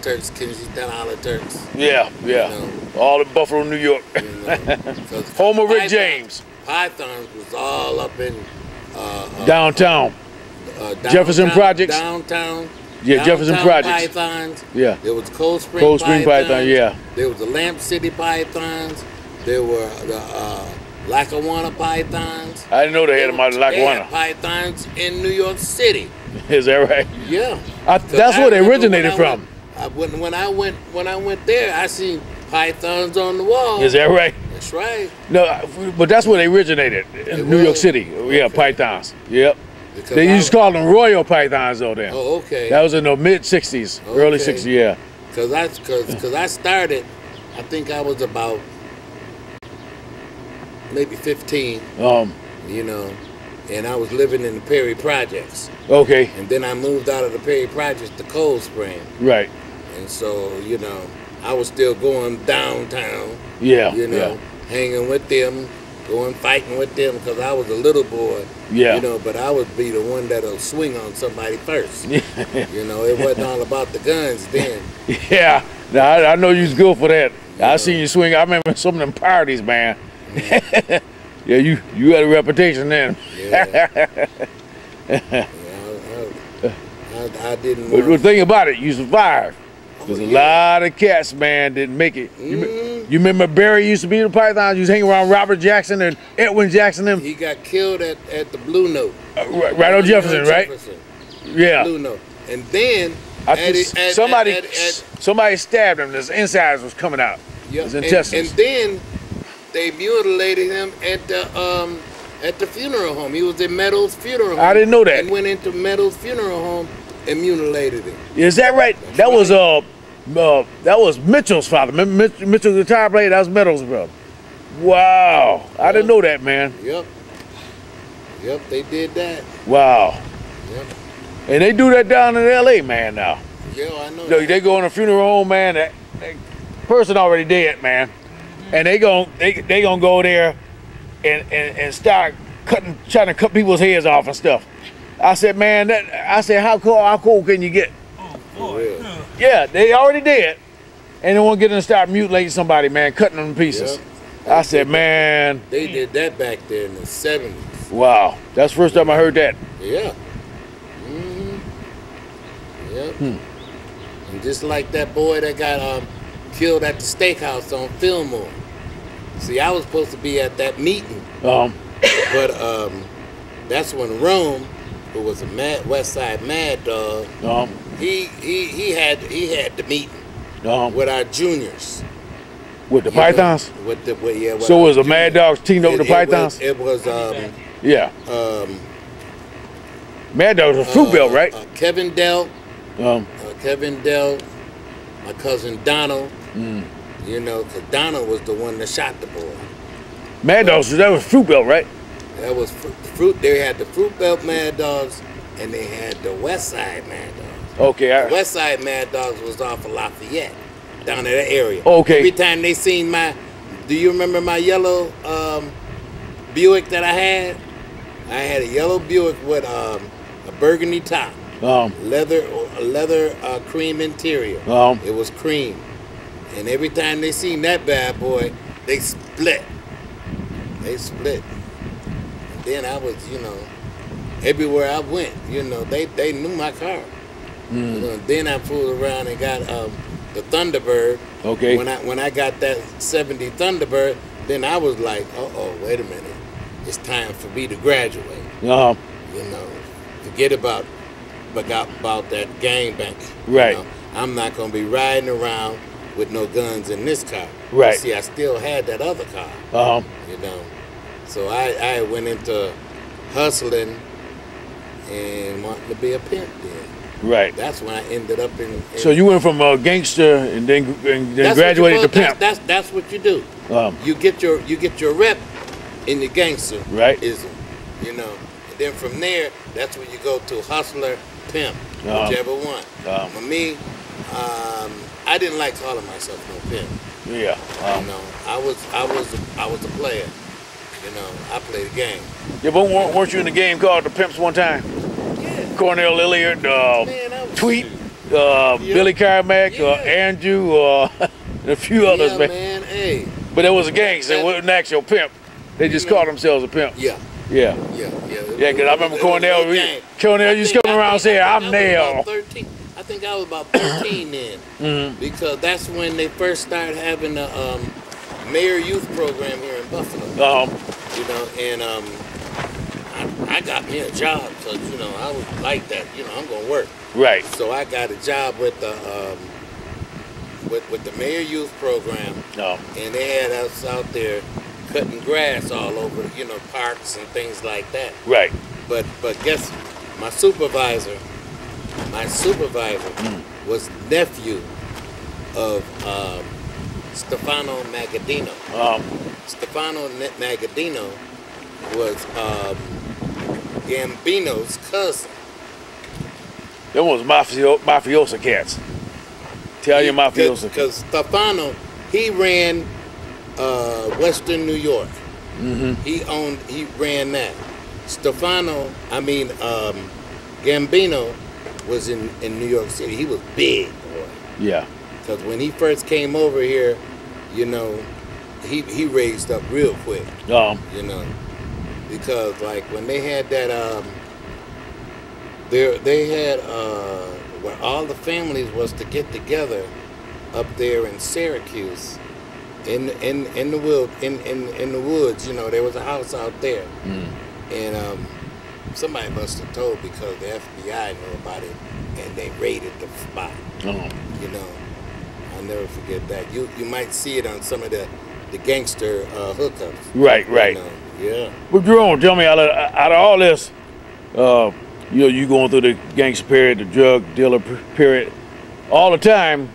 Turks, Kensington Island Turks. Yeah, yeah. You know, all in Buffalo, New York. you know, Home of Rick James. Pythons was all up in Downtown. Jefferson Projects. Downtown. Yeah, Jefferson Projects. Pythons. Yeah. There was Cold Spring Python, yeah. There was the Lamp City Pythons. There were the Lackawanna Pythons. I didn't know they had them out of Lackawanna. Pythons in New York City. Is that right? Yeah. That's where they originated from. When I went there, I seen pythons on the wall. Is that right? That's right. No, but that's where they originated in New York City. Yeah, pythons. Yep. Because They used to call them royal pythons though then. Oh, okay. That was in the mid '60s, early '60s. Yeah. Cause I started, I think I was about maybe 15. You know, and I was living in the Perry Projects. Okay. And then I moved out of the Perry Projects to Cold Spring. Right. And so, you know, I was still going downtown. Yeah. You know, hanging with them, going fighting with them, because I was a little boy. Yeah. You know, but I would be the one that'll swing on somebody first. You know, it wasn't all about the guns then. Yeah. Now, I know you was good for that. I seen you swing. I remember some of them parties, man. Yeah, you had a reputation then. Yeah. I didn't. But the thing about it, you survived. Because a lot of cats, man, didn't make it. You remember Barry used to be the Pythons? You was hanging around Robert Jackson and Edwin Jackson. Them. He got killed at the Blue Note. Right on Jefferson, right? Yeah. Blue Note. And then somebody stabbed him. His insides was coming out. Yep. His intestines. And then they mutilated him at the funeral home. He was in Meadows Funeral Home. I didn't know that. And went into Meadows Funeral Home and mutilated him. Is that right? That was Mitchell's father. Mitchell, the guitar player, that was Meadows' brother. Wow. I didn't know that, man. Yep. Yep, they did that. Wow. Yep. And they do that down in L.A., man, now. Yeah, I know. They go in a funeral home, man. That person already dead, man. And they gonna go there and start trying to cut people's heads off and stuff. I said, man, how cool can you get? Oh, boy. Yeah, they already did. And they want to get in and start mutilating somebody, man, cutting them to pieces. Yep. I said, man. They did that back there in the 70s. Wow, that's the first time I heard that. Yeah. Yep. And just like that boy that got killed at the steakhouse on Fillmore. See, I was supposed to be at that meeting. But that's when Rome, who was a West Side Mad Dog, he had the meeting with our juniors. With the Pythons? So it was a Mad Dogs teamed up with the Pythons? It was yeah. Mad Dogs was Fruit Belt, right? Kevin Dell. Kevin Dell, my cousin Donald. You know, because Donald was the one that shot the boy. Mad Dogs, that was Fruit Belt, right? That was fruit. They had the Fruit Belt Mad Dogs, and they had the West Side Mad Dogs. Okay. The West Side Mad Dogs was off of Lafayette, down in that area. Okay. Every time they seen do you remember my yellow Buick that I had? I had a yellow Buick with a burgundy top, leather cream interior. It was cream. And every time they seen that bad boy, they split. They split. And then I was, you know, everywhere I went, you know, they knew my car. You know, then I fooled around and got the Thunderbird. Okay. When I got that 70 Thunderbird, then I was like, wait a minute. It's time for me to graduate. You know, forget about that gangbang. Right. You know, I'm not gonna be riding around with no guns in this car. Right. See, I still had that other car. You know, so I went into hustling and wanting to be a pimp then. Right. That's when I ended up in so you went from a gangster and then graduated to pimp. That's what you do. You get your rep in the gangster. Right. You know, and then from there, that's when you go to hustler, pimp, whichever one. For me, I didn't like calling myself no pimp. Yeah. You know, I was a player. You know, I played the game. Yeah, but weren't you in the game called the Pimps one time? Yeah. Cornell Lilliard, Tweet. Billy Carmack, Andrew, and a few others, man. Hey. But it was a gangster. It wasn't an actual pimp. They just called themselves a pimp. Yeah. Yeah. Because I remember Cornell used to come around saying, "I'm Nell." I think I was about 13 then, because that's when they first started having the Mayor Youth Program here in Buffalo. You know, and I got me a job because I was like that. I'm gonna work. Right. So I got a job with the with the Mayor Youth Program, and they had us out there cutting grass all over, parks and things like that. Right. But guess my supervisor was nephew of Stefano Magadino. Stefano Magadino was Gambino's cousin. Them was mafiosa cats. Italian mafiosa. Because Stefano, he ran Western New York. He ran that. Gambino was in New York City. He was big, boy. Yeah. Because when he first came over here, he raised up real quick. Because like when they had that they had where all the families was to get together up there in Syracuse, in the woods. There was a house out there, and somebody must have told because the FBI knew about it and they raided the spot. I'll never forget that. You might see it on some of the gangster hookups. Right. Yeah. But Jerome, tell me, out of all this, you going through the gangster period, the drug dealer period, all the time,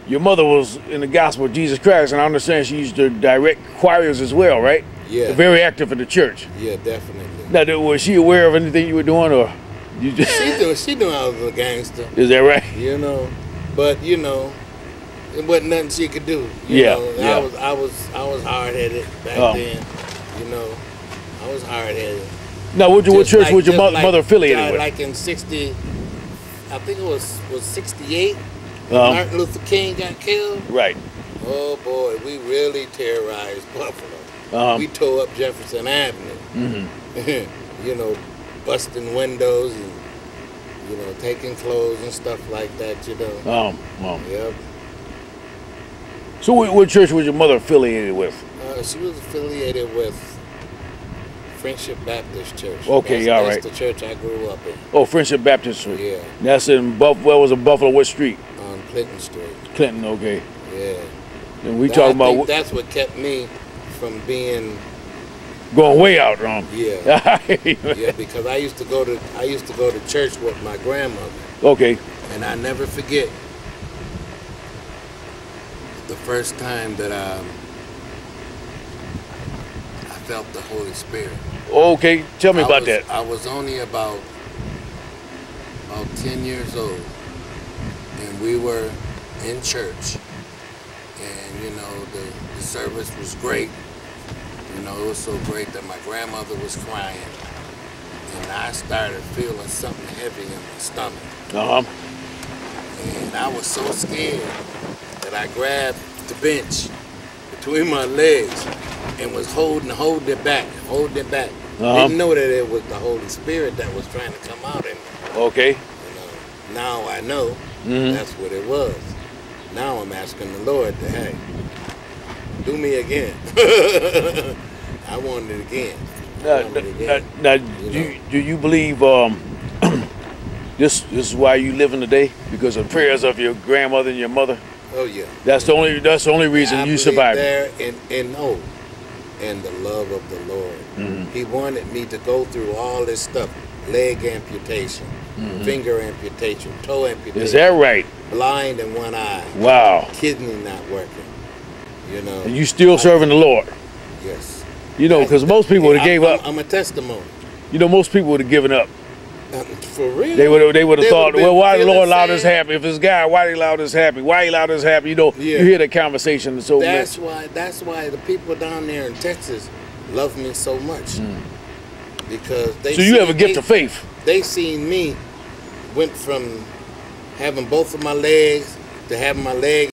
your mother was in the gospel of Jesus Christ, and I understand she used to direct choirs as well, right? Yeah. Very active in the church. Yeah, definitely. Now, was she aware of anything you were doing, or you just? She knew I was a gangster. Is that right? But it wasn't nothing she could do. I was hard headed back then. I was hard headed. Now, what church was your mother affiliated with? Like in 60, I think it was 68. Martin Luther King got killed. Right. Oh boy, we really terrorized Buffalo. We tore up Jefferson Avenue. Busting windows and taking clothes and stuff like that. Yep. So what church was your mother affiliated with? She was affiliated with Friendship Baptist Church. Okay, that's the church I grew up in. Oh, Friendship Baptist Church. Yeah. That's in where was it, Buffalo? What street? On Clinton Street. Clinton, okay. Yeah. And we talking about. That's what kept me from being. Going way out, wrong. Yeah. Yeah, because I used to go to church with my grandmother. Okay. And I never forget the first time that I felt the Holy Spirit. Okay, tell me about that. I was only about 10 years old, and we were in church, and the service was great. It was so great that my grandmother was crying, and I started feeling something heavy in my stomach. And I was so scared that I grabbed the bench between my legs and was holding it back. Didn't know that it was the Holy Spirit that was trying to come out in me. Okay. Now I know that's what it was. Now I'm asking the Lord to, hey, do me again. I want it again. Now, do you believe this is why you living today? Because of prayers of your grandmother and your mother? Oh yeah. That's the only reason you survived. And the love of the Lord. He wanted me to go through all this stuff. Leg amputation, finger amputation, toe amputation. Is that right? Blind in one eye. Wow. Kidney not working. And you still serving the Lord? Yes. Because most people would have gave up. I'm a testimony. Most people would have given up. For real? They would have thought, well, why the Lord allowed this happen? If this guy, why he allowed this happen? Why he allowed this happen? You hear that conversation so much. That's why the people down there in Texas love me so much. Because they. So you have a gift of faith. They seen me went from having both of my legs, to having my leg